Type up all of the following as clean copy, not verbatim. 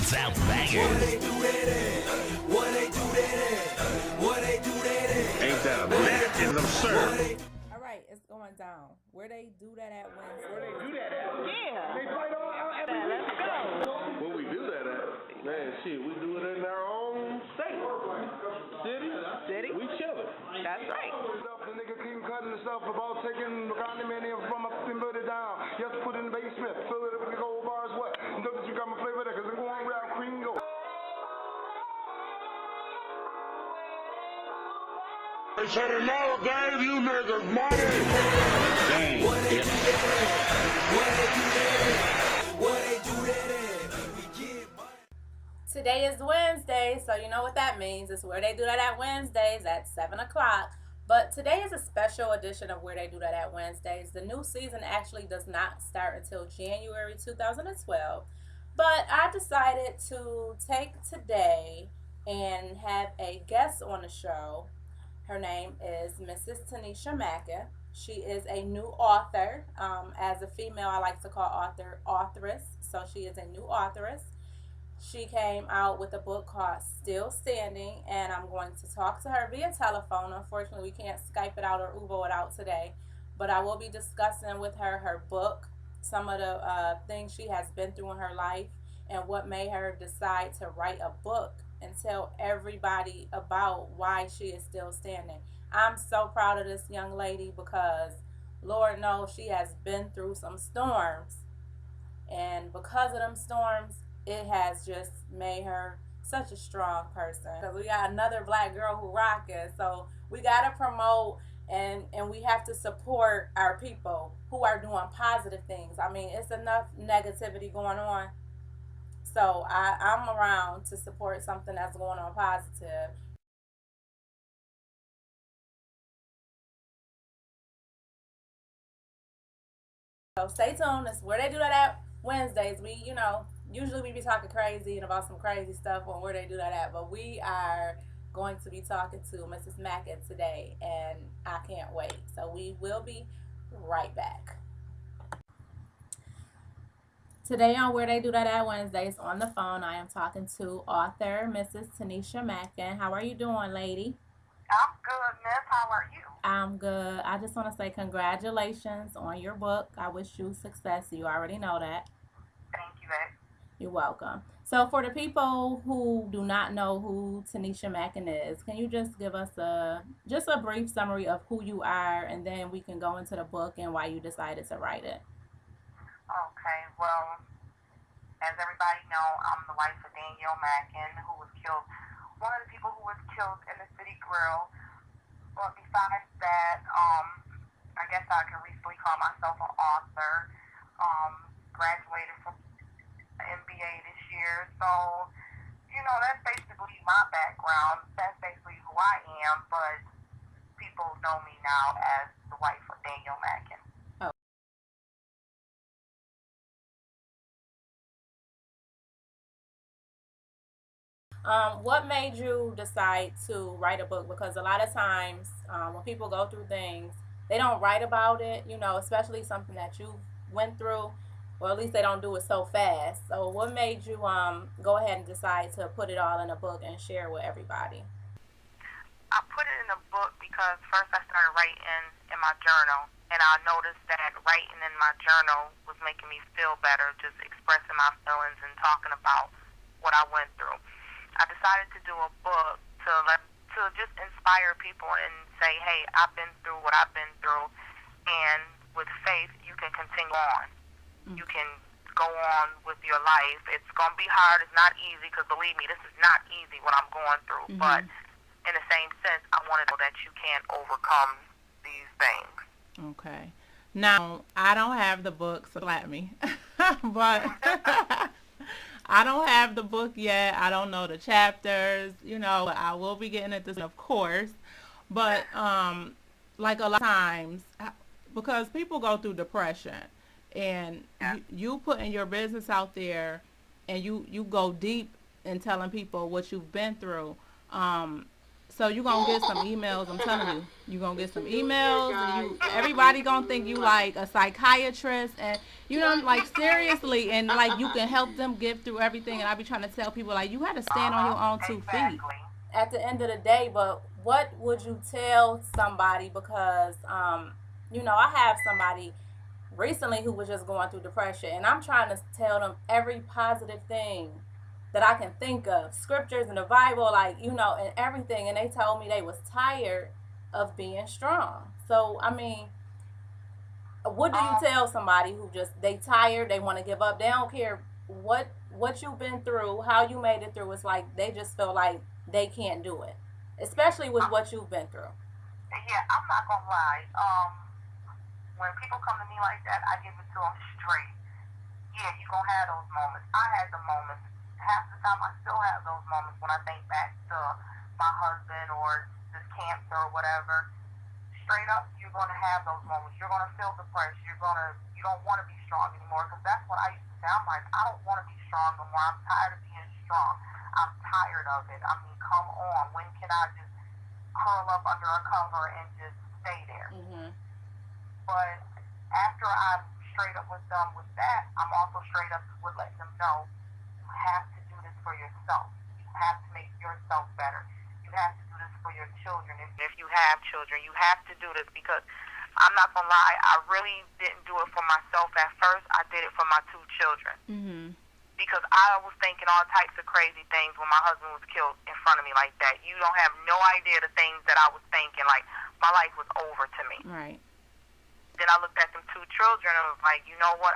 South bangers. What they do that at? What they do that at? What they do that at? Ain't that a that is absurd. All right, it's going down. Where they do that at Wednesday? Where they do that at? Yeah. They fight all every week. Let's go. Where we do that at? Man, shit, we do it in our own state. City? We chillin'. That's right. The nigga keep cutting the stuff about taking the condominium from up and put it down. Just put it in the basement. Fill it up with the gold bars. What? Know that you got my flavor there, cause I'm going around cream go. They said it never gave you niggas money. Dang. What they do that at? What they do that at? What they do that at? We get money. Today is Wednesday, so you know what that means. It's Where They Do That at Wednesdays at 7 o'clock. But today is a special edition of Where They Do That at Wednesdays. The new season actually does not start until January 2012. But I decided to take today and have a guest on the show. Her name is Mrs. Tanisha Mackin. She is a new author. As a female, I like to call authoress. So she is a new authoress. She came out with a book called Still Standing, and I'm going to talk to her via telephone. Unfortunately, we can't Skype it out or Uber it out today, but I will be discussing with her her book, some of the things she has been through in her life, and what made her decide to write a book and tell everybody about why she is still standing. I'm so proud of this young lady because Lord knows she has been through some storms, and because of them storms, it has just made her such a strong person. Because we got another black girl who rocking, so we gotta promote and we have to support our people who are doing positive things. I mean, it's enough negativity going on, so I'm around to support something that's going on positive. So stay tuned. It's Where They Do That at Wednesdays. We, usually we be talking crazy and about some crazy stuff on Where They Do That at, but we are going to be talking to Mrs. Mackin today, and I can't wait. So we will be right back. Today on Where They Do That at Wednesdays on the phone, I am talking to author Mrs. Tanisha Mackin. How are you doing, lady? I'm good, miss. How are you? I'm good. I just want to say congratulations on your book. I wish you success. You already know that. Thank you, babe. You're welcome. So for the people who do not know who Tanisha Mackin is, can you just give us a brief summary of who you are, and then we can go into the book and why you decided to write it? Okay, well, as everybody know, I'm the wife of Danielle Mackin, who was killed, one of the people who was killed in the City Grill. But besides that, I guess I can recently call myself an author. Graduated from MBA this year, so that's basically my background. That's basically who I am. But people know me now as the wife of Danielle Mackin. What made you decide to write a book? Because a lot of times when people go through things, they don't write about it, especially something that you went through, or at least they don't do it so fast. So what made you go ahead and decide to put it all in a book and share with everybody? I put it in a book because first I started writing in my journal, and I noticed that writing in my journal was making me feel better, just expressing my feelings and talking about what I went through. I decided to do a book to just inspire people and say, hey, I've been through what I've been through, and with faith, you can continue on. You can go on with your life. It's going to be hard. It's not easy, because believe me, this is not easy what I'm going through. But in the same sense, I want to know that you can overcome these things. Okay. Now, I don't have the book, so slap me. But I don't have the book yet. I don't know the chapters. I will be getting at this, of course. But like a lot of times, because people go through depression, and you putting your business out there, and you go deep in telling people what you've been through. So you gonna get some emails. I'm telling you, you gonna get some emails, and everybody gonna think you like a psychiatrist, and you know, like seriously, and like you can help them get through everything. And I be trying to tell people like you had to stand on your own 2 feet. At the end of the day, but what would you tell somebody? Because you know, I have somebody recently who was just going through depression, and I'm trying to tell them every positive thing that I can think of, scriptures in the Bible, like, you know, and everything. And they told me they was tired of being strong. So, I mean, what do you tell somebody who just, they tired, they want to give up, they don't care what you've been through, how you made it through. It's like they just feel like they can't do it, especially with what you've been through. Yeah, I'm not gonna lie. When people come to me like that, I give it to them straight. Yeah, you gonna have those moments. I had the moments. Half the time I still have those moments when I think back to my husband or this cancer or whatever. Straight up, you're going to have those moments. You're going to feel depressed. You don't want to be strong anymore, because that's what I used to sound like. I don't want to be strong no more. I'm tired of being strong. I'm tired of it. I mean, come on. When can I just curl up under a cover and just stay there? Mm-hmm. But after I'm straight up with them with that, I'm also straight up with letting them know, you have to do this for yourself. You have to make yourself better. You have to do this for your children. If you have children, you have to do this, because I'm not going to lie, I really didn't do it for myself at first. I did it for my 2 children. Mm-hmm. Because I was thinking all types of crazy things when my husband was killed in front of me like that. You don't have no idea the things that I was thinking. Like, my life was over to me. Right. Then I looked at them 2 children and was like, you know what?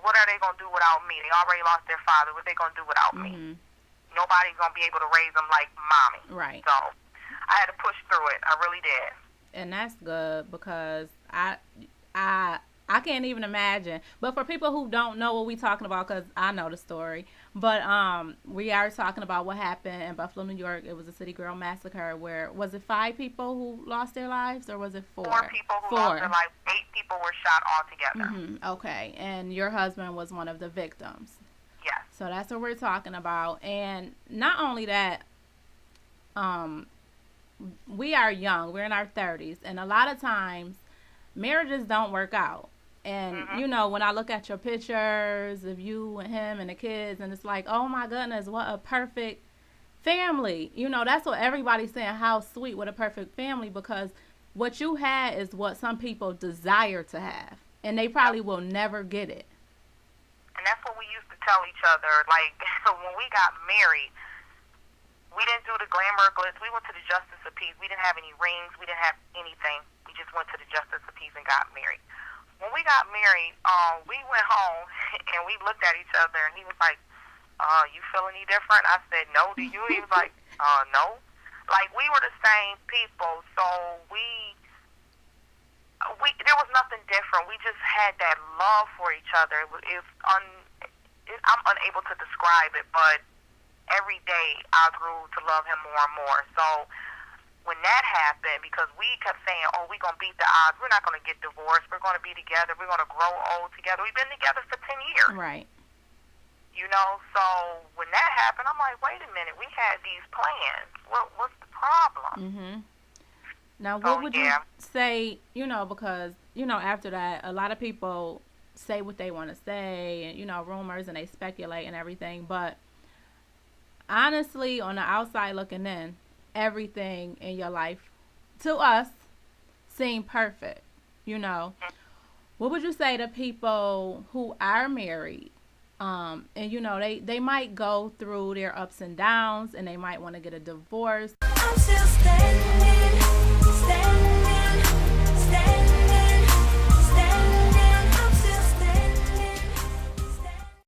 What are they going to do without me? They already lost their father. What are they going to do without me? Nobody's going to be able to raise them like mommy. Right. So I had to push through it. I really did. And that's good, because I can't even imagine. But for people who don't know what we're talking about, because I know the story, but we are talking about what happened in Buffalo, New York. It was a city girl massacre where, was it 5 people who lost their lives, or was it 4? 4 people who lost their lives. 8 people were shot altogether. Mm-hmm. Okay. And your husband was one of the victims. Yes. So that's what we're talking about. And not only that, we are young. We're in our 30s. And a lot of times, marriages don't work out. And, you know, when I look at your pictures of you and him and the kids, and it's like, oh, my goodness, what a perfect family. You know, that's what everybody's saying, how sweet, what a perfect family, because what you had is what some people desire to have. And they probably will never get it. And that's what we used to tell each other. Like, when we got married, we didn't do the glamour glitz. We went to the Justice of Peace. We didn't have any rings. We didn't have anything. We just went to the Justice of Peace and got married. When we got married, we went home and we looked at each other, and he was like, you feel any different? I said, no. Do you? He was like, no. Like, we were the same people, so there was nothing different. We just had that love for each other. I'm unable to describe it, but every day I grew to love him more and more. So when that happened, because we kept saying, oh, we're going to beat the odds. We're not going to get divorced. We're going to be together. We're going to grow old together. We've been together for 10 years. Right. You know, so when that happened, I'm like, wait a minute. We had these plans. What's the problem? Mm-hmm. Now, what would you say, you know, because, you know, after that, a lot of people say what they want to say, and, you know, rumors, and they speculate and everything. But honestly, on the outside looking in, everything in your life, to us, seemed perfect, you know. What would you say to people who are married, and, you know, they might go through their ups and downs, and they might want to get a divorce? I'm still standing.